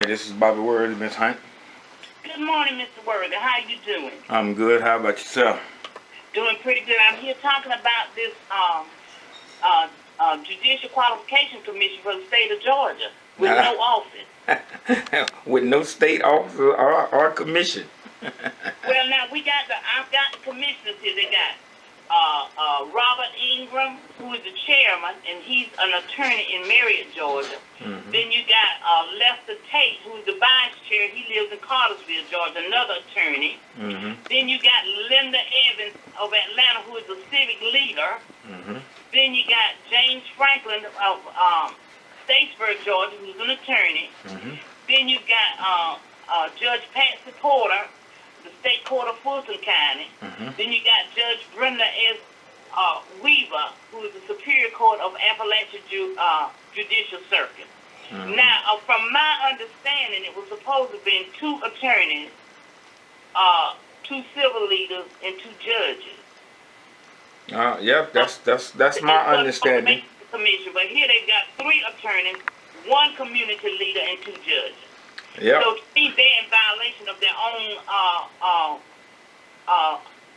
this is Bobby Worthy, Miss Hunt. Good morning, Mr. Worthy. How you doing? I'm good. How about yourself? Doing pretty good. I'm here talking about this Judicial Qualification Commission for the state of Georgia with no office. With no state office or commission. Well, now I've got the commissioners here. They got Robert Ingram, who is the chairman, and he's an attorney in Marietta, Georgia. Then you got Lester Tate, who's the vice chair. He lives in Cartersville, Georgia, another attorney. Then you got Linda Evans of Atlanta, who is a civic leader. Then you got James Franklin of Statesburg, Georgia, who's an attorney. Then you got Judge Patsy Porter, the State Court of Fulton County. Then you got Judge Brenda S. Weaver, who is the Superior Court of Appalachian Judicial Circuit. Now, from my understanding, it was supposed to have been 2 attorneys, 2 civil leaders, and 2 judges. Yep, that's my understanding. Commission, but here they've got 3 attorneys, 1 community leader, and 2 judges. Yep. So they're in violation of their own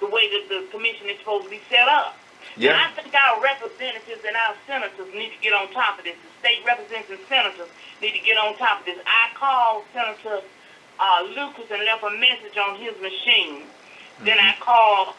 the way that the commission is supposed to be set up. Yeah. And I think our representatives and our senators need to get on top of this. The state representatives and senators need to get on top of this. I called Senator Lucas and left a message on his machine. Then I called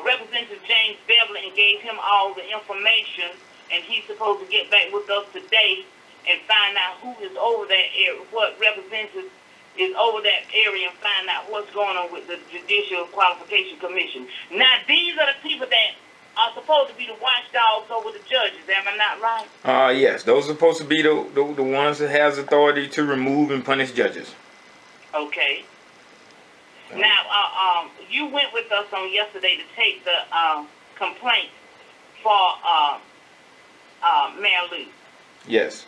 Representative James Beverly and gave him all the information, and he's supposed to get back with us today and find out who is over that area, what representative is over that area, and find out what's going on with the Judicial Qualification Commission. Now, these are the people that are supposed to be the watchdogs over the judges. Am I not right? Yes, those are supposed to be the ones that has authority to remove and punish judges. Okay. Now, you went with us on yesterday to take the complaint for Mayor Lou. Yes.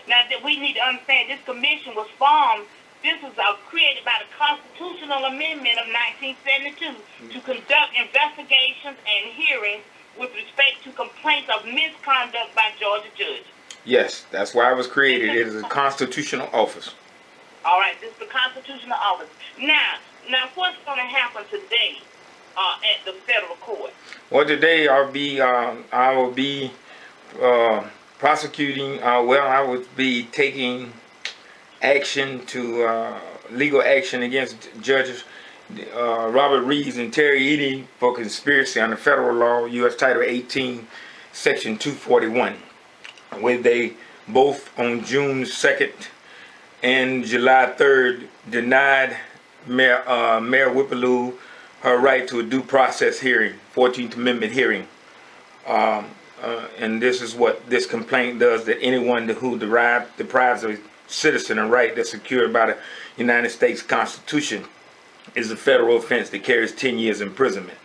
Now, that we need to understand, this commission was formed, this was created by the Constitutional Amendment of 1972 to conduct investigations and hearings with respect to complaints of misconduct by Georgia judges. Yes, that's why it was created. It is a constitutional office. All right, this is the constitutional office. Now, what's going to happen today at the federal court? Well, today I will be prosecuting. I would be taking action to legal action against judges Robert Reeves and Terry Eady for conspiracy under federal law, U.S. Title 18, Section 241, where they both on June 2nd and July 3rd denied Mayor Whippaloo her right to a due process hearing, 14th Amendment hearing. And this is what this complaint does, that anyone who deprives a citizen a right that's secured by the United States Constitution is a federal offense that carries 10 years imprisonment.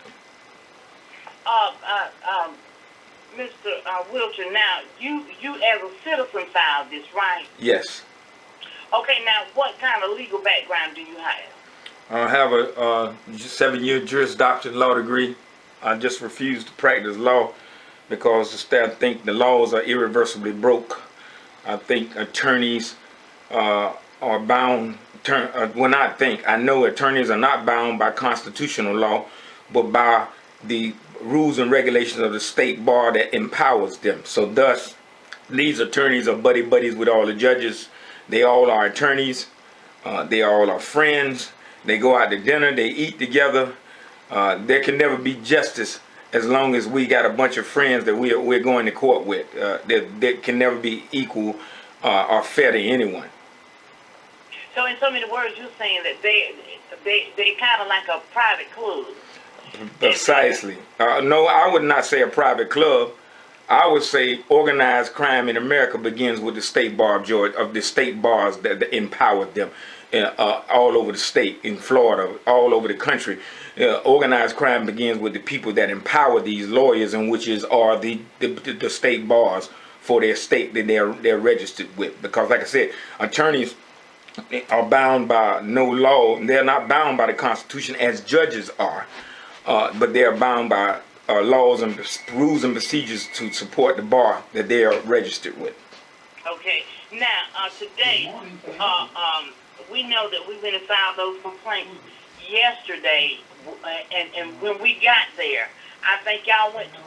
Mr. Wiltshire, now, you as a citizen filed this, right? Yes. Okay, now, what kind of legal background do you have? I have a 7-year Juris Doctor law degree. I just refuse to practice law because I think the laws are irreversibly broke. I think attorneys are bound, I know attorneys are not bound by constitutional law, but by the rules and regulations of the state bar that empowers them. So thus, these attorneys are buddies with all the judges. They all are attorneys. They all are friends. They go out to dinner. They eat together. There can never be justice as long as we got a bunch of friends that we're going to court with. That can never be equal or fair to anyone. So in so many words, you're saying that they kind of like a private club. Precisely. No, I would not say a private club. I would say organized crime in America begins with the state bar of Georgia, of the state bars that empowered them all over the state, in Florida, all over the country. Organized crime begins with the people that empower these lawyers, and which are the state bars for their state that they're registered with. Because, like I said, attorneys are bound by no law. They're not bound by the Constitution as judges are, but they are bound by laws and rules and procedures to support the bar that they are registered with. Okay. Now, today, we know that we went and filed those complaints yesterday, and when we got there, I think y'all went to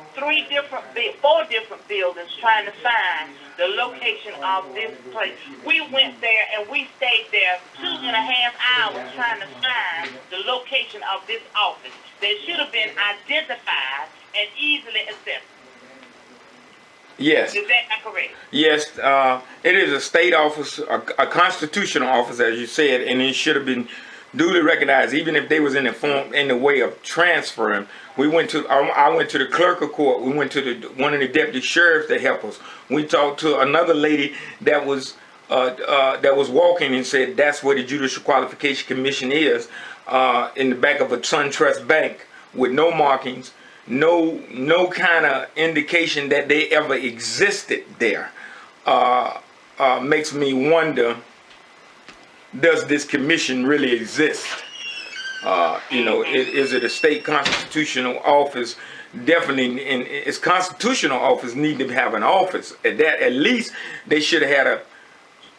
four different buildings trying to find the location of this place. We went there and we stayed there 2.5 hours trying to find the location of this office that should have been identified and easily accessible. Yes. Is that not correct? Yes, it is a state office, a constitutional office, as you said, and it should have been duly recognized, even if they was in the way of transferring. I went to the clerk of court. We went to one of the deputy sheriffs to help us. We talked to another lady that was walking and said that's where the Judicial Qualification Commission is, in the back of a SunTrust bank with no markings. No kind of indication that they ever existed there. Makes me wonder, does this commission really exist? Is it a state constitutional office? Definitely, in its constitutional office need to have an office. At least they should have had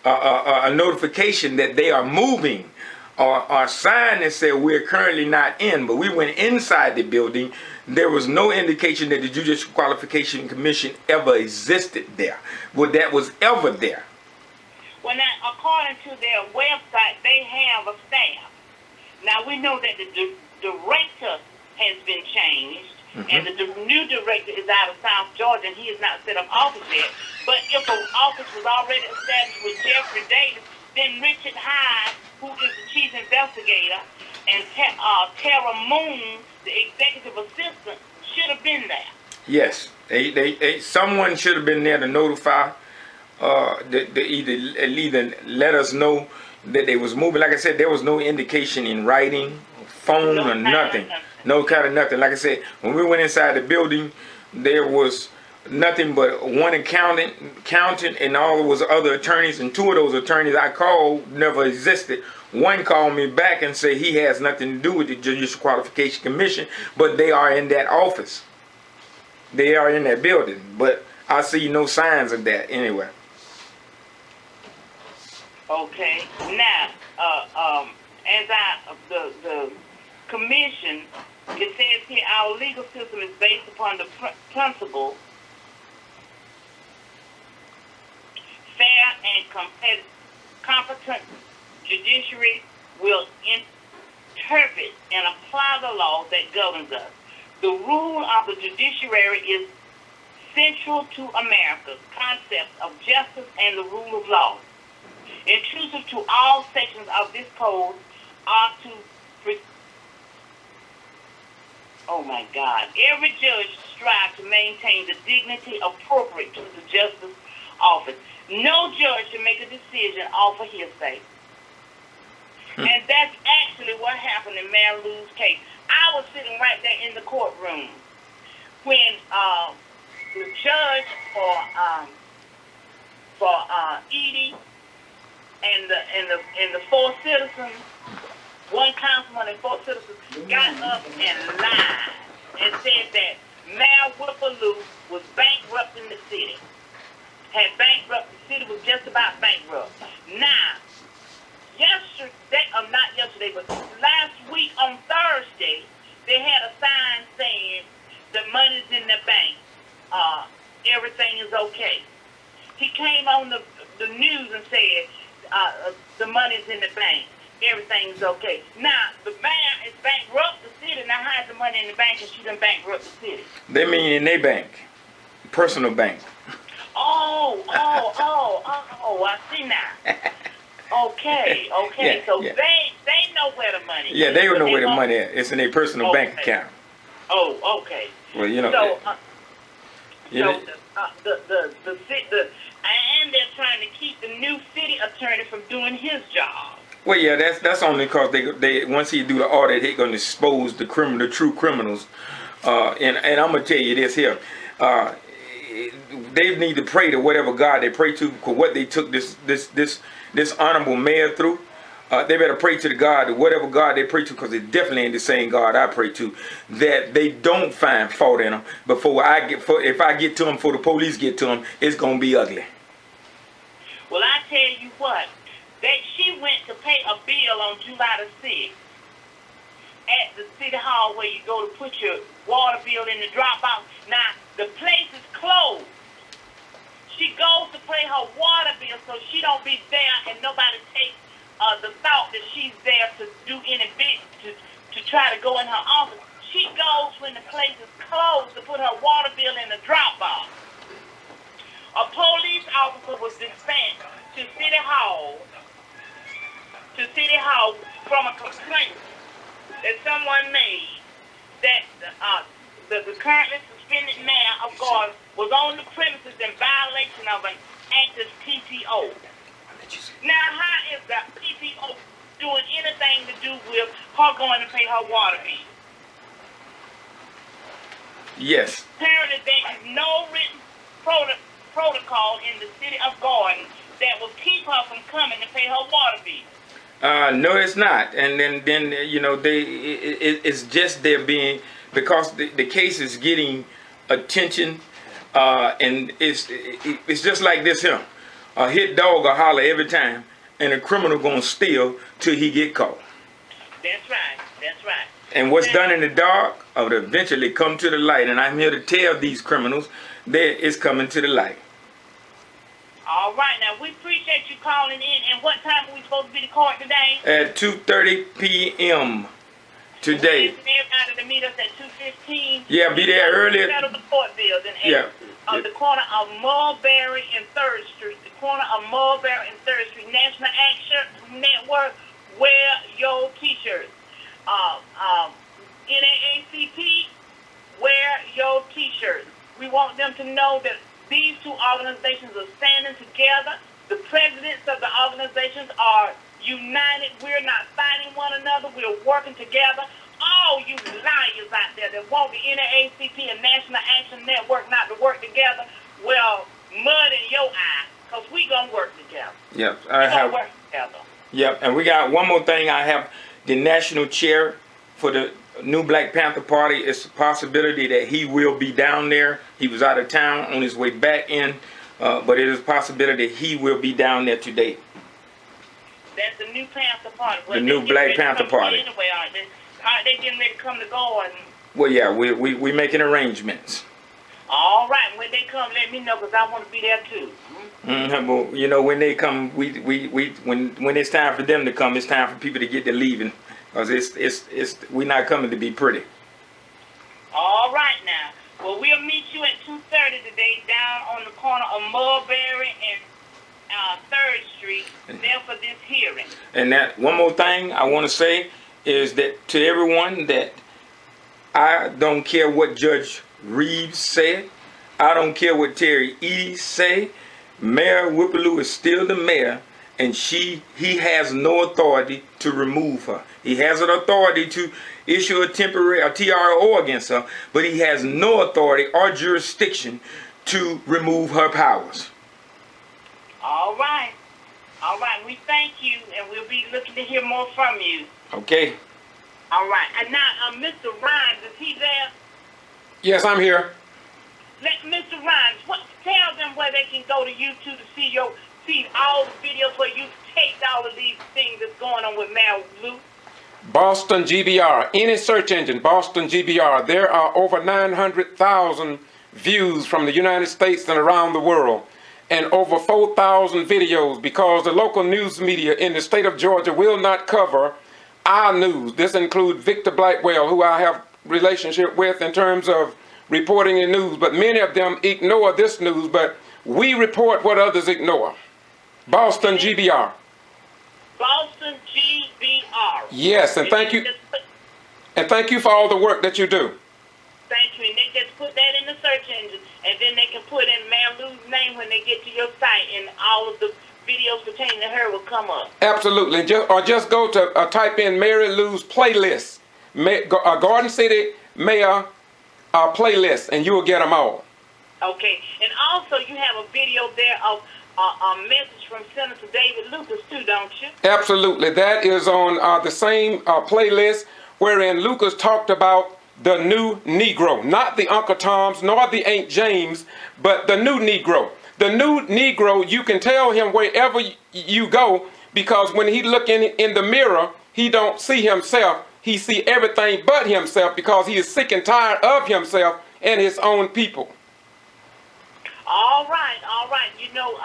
a notification that they are moving, or a sign that said we're currently not in. But we went inside the building. There was no indication that the Judicial Qualification Commission ever existed there. Well, that was ever there. Well, now, according to their website, they have a staff. Now, we know that the director has been changed, and the new director is out of South Georgia, and he has not set up office yet. But if an office was already established with Jeffrey Davis, then Richard Hyde, who is the chief investigator, and Tara Moon, the executive assistant, should have been there. Yes, someone should have been there to notify, either let us know that they was moving. Like I said, there was no indication in writing, phone, or nothing. No kind of nothing. Like I said, when we went inside the building, there was nothing but one accountant, and all was other attorneys, and two of those attorneys I called never existed. One called me back and said he has nothing to do with the Judicial Qualification Commission, but they are in that office. They are in that building, but I see no signs of that anywhere. Okay. Now, the commission, it says here our legal system is based upon the principle fair and competent judiciary will interpret and apply the law that governs us. The rule of the judiciary is central to America's concepts of justice and the rule of law. Intrusive to all sections of this code are to every judge strives to maintain the dignity appropriate to the justice office. No judge should make a decision off of hearsay. And that's actually what happened in Mary Lou's case. I was sitting right there in the courtroom when the judge for Edie and the four citizens, one councilman and four citizens, got up and lied and said that Mayor Whipperloo was bankrupting the city. Had bankrupted the city, was just about bankrupt. Now, but last week on Thursday, they had a sign saying the money's in the bank. Everything is okay. He came on the news and said the money's in the bank. Everything's okay. Now, the mayor is bankrupt the city. Now, how's the money in the bank and she done bankrupt the city? They mean in their bank. Personal bank. Oh, I see now. Okay. Yeah, so yeah. they know where the money is. Yeah, they know where the money is. It's in their personal bank account. Oh, okay. Well, you know. And they're trying to keep the new city attorney from doing his job. Well, yeah, that's only because they once he do the audit, they're gonna expose the true criminals. And I'm gonna tell you this here. They need to pray to whatever God they pray to, because what they took this honorable mayor through. They better pray to the God, whatever God they pray to, because it definitely ain't the same God I pray to, that they don't find fault in them. If I get to them, before the police get to them, it's going to be ugly. Well, I tell you what, she went to pay a bill on July the 6th at the city hall where you go to put your water bill in the drop box. Now, the place is closed. She goes to pay her water bill so she don't be there and nobody takes the thought that she's there to do any bit to try to go in her office. She goes when the place is closed to put her water bill in the drop box. A police officer was dispatched to City Hall from a complaint that someone made that the currently suspended mayor of Garden was on the premises in violation of an active PTO. Now, how is the PTO doing anything to do with her going to pay her water bill? Yes. Apparently, there is no written protocol in the city of Garden that will keep her from coming to pay her water bill. No, it's not. And then you know, it's just there being, because the case is getting attention, and it's just like this here. A hit dog will holler every time, and a criminal gonna steal till he get caught. That's right. That's right. And what's done in the dark will eventually come to the light. And I'm here to tell these criminals that it's coming to the light. All right. Now, we appreciate you calling in. And what time are we supposed to be to court today? At 2:30 p.m. today. Everybody to meet us at 2:15. Yeah, be there earlier. The court building. Yeah. The corner of Mulberry and 3rd Street. The corner of Mulberry and 3rd Street. National Action Network. Wear your T-shirts. NAACP, wear your T-shirts. We want them to know that these two organizations are standing together. The presidents of the organizations are united. We're not fighting one another. We're working together. All you liars out there that want the NAACP and National Action Network not to work together, well, mud in your eye, because we going to work together. Yep. Work together. Yep. And we got one more thing. I have the national chair for the new Black Panther Party. It's a possibility that he will be down there. He was out of town on his way back in, but it is a possibility that he will be down there today. That's the new Panther Party. The new Black Panther Party. Anyway, aren't they getting ready to come to Garden? Well, yeah, we making arrangements. All right, when they come, let me know, because I want to be there too. Well, you know, when they come, when it's time for them to come, it's time for people to get to leaving, because we're not coming to be pretty. All right now. Well, we'll meet you at 2:30 today down on the corner of Mulberry and 3rd Street, there for this hearing. And that one more thing I want to say is that to everyone, that I don't care what Judge Reeves said. I don't care what Terry Edie say. Mayor Whippaloo is still the mayor, and he has no authority to remove her. He has an authority to issue a temporary TRO against her, but he has no authority or jurisdiction to remove her powers. All right. All right. We thank you, and we'll be looking to hear more from you. Okay. All right. And now, Mr. Rhymes, is he there? Yes, I'm here. Mr. Rhymes, tell them where they can go to YouTube to see all the videos where you taped all of these things that's going on with Mayor Blue. Boston G.B.R. Any search engine, Boston G.B.R. There are over 900,000 views from the United States and around the world, and over 4,000 videos, because the local news media in the state of Georgia will not cover our news. This includes Victor Blackwell, who I have relationship with in terms of reporting the news, but many of them ignore this news, but we report what others ignore. Boston G.B.R. Boston G.B.R. Yes, and thank you. And thank you for all the work that you do. Thank you. And they just put that in the search engine, and then they can put in Mayor Lou's name when they get to your site, and all of the videos pertaining to her will come up. Absolutely. Just go to type in Mary Lou's playlist, Garden City Mayor playlist, and you will get them all. Okay. And also, you have a video there of a message from Senator David Lucas too, don't you? Absolutely. That is on the same playlist, wherein Lucas talked about the new Negro, not the Uncle Toms nor the Aunt James, but the new Negro. The new Negro, you can tell him wherever you go, because when he look in the mirror, he don't see himself. He see everything but himself, because he is sick and tired of himself and his own people. All right, all right. You know,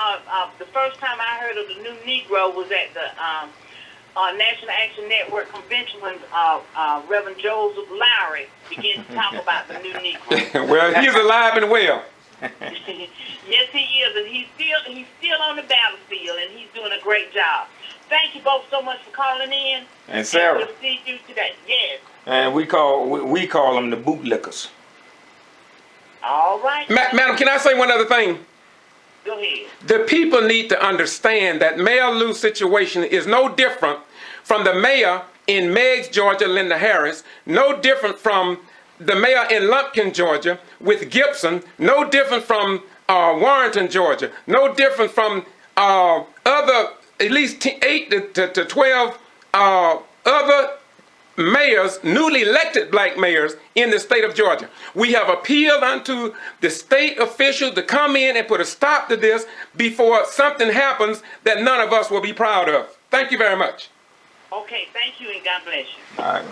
the first time I heard of the new Negro was at the National Action Network convention when Reverend Joseph Lowry began to talk about the new Negro. Well, he's alive and well. Yes, he is, and he's still on the battlefield, and he's doing a great job. Thank you both so much for calling in. And Sarah. We'll see you today. Yes. And we call them the bootlickers. All right. Madam, can I say one other thing? Go ahead. The people need to understand that Mayor Lou's situation is no different from the mayor in Meigs, Georgia, Linda Harris, no different from the mayor in Lumpkin, Georgia, with Gibson, no different from Warrenton, Georgia, no different from other, at least 8 to 12 other mayors, newly elected black mayors in the state of Georgia. We have appealed unto the state officials to come in and put a stop to this before something happens that none of us will be proud of. Thank you very much. Okay, thank you, and God bless you. All right.